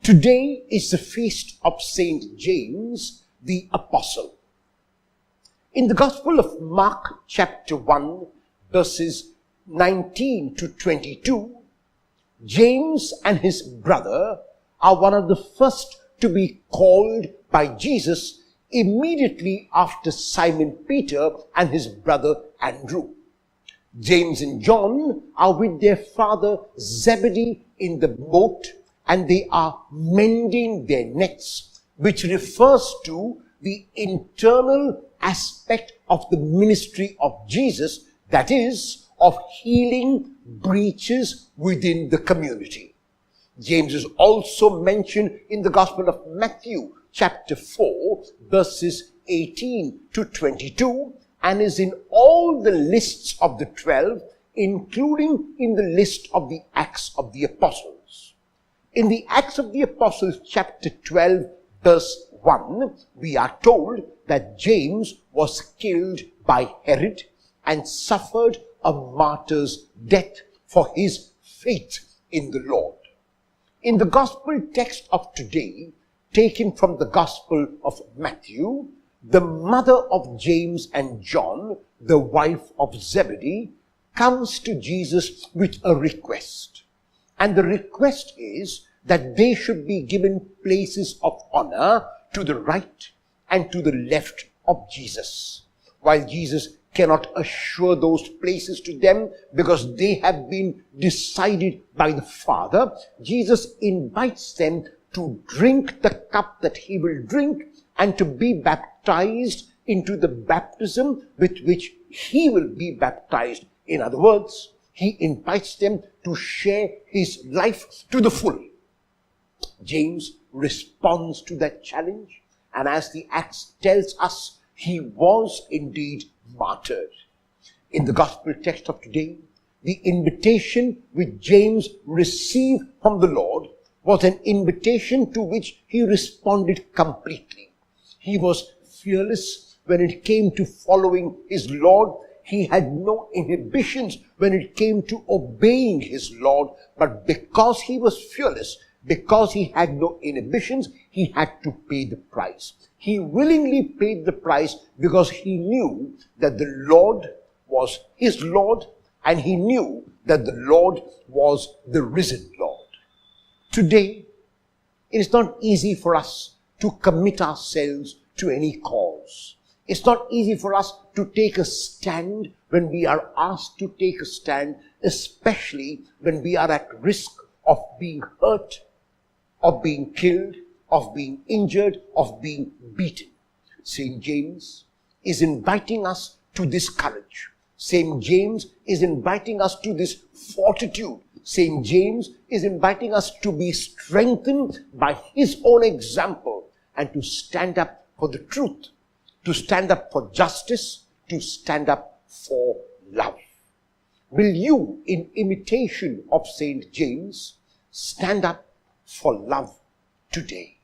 Today is the feast of Saint James the Apostle. In the Gospel of Mark chapter 1 verses 19 to 22, James and his brother are one of the first to be called by Jesus immediately after Simon Peter and his brother Andrew. James and John are with their father Zebedee in the boat, and they are mending their nets, which refers to the internal aspect of the ministry of Jesus, that is, of healing breaches within the community. James is also mentioned in the Gospel of Matthew, chapter 4, verses 18 to 22, and is in all the lists of the 12, including in the list of the Acts of the Apostles. In the Acts of the Apostles, chapter 12, verse 1, we are told that James was killed by Herod and suffered a martyr's death for his faith in the Lord. In the gospel text of today, taken from the Gospel of Matthew, the mother of James and John, the wife of Zebedee, comes to Jesus with a request. And the request is that they should be given places of honor to the right and to the left of Jesus. While Jesus cannot assure those places to them because they have been decided by the Father, Jesus invites them to drink the cup that he will drink and to be baptized into the baptism with which he will be baptized. In other words, he invites them to share his life to the full. James responds to that challenge, and as the Acts tells us, he was indeed martyred. In the gospel text of today, the invitation which James received from the Lord was an invitation to which he responded completely. He was fearless when it came to following his Lord. He had no inhibitions when it came to obeying his Lord, but because he was fearless, because he had no inhibitions, he had to pay the price. He willingly paid the price because he knew that the Lord was his Lord, and he knew that the Lord was the risen Lord. Today, it is not easy for us to commit ourselves to any cause. It's not easy for us to take a stand when we are asked to take a stand, especially when we are at risk of being hurt, of being killed, of being injured, of being beaten. St. James is inviting us to this courage. St. James is inviting us to this fortitude. St. James is inviting us to be strengthened by his own example and to stand up for the truth, to stand up for justice, to stand up for love. Will you, in imitation of St. James, stand up for love today?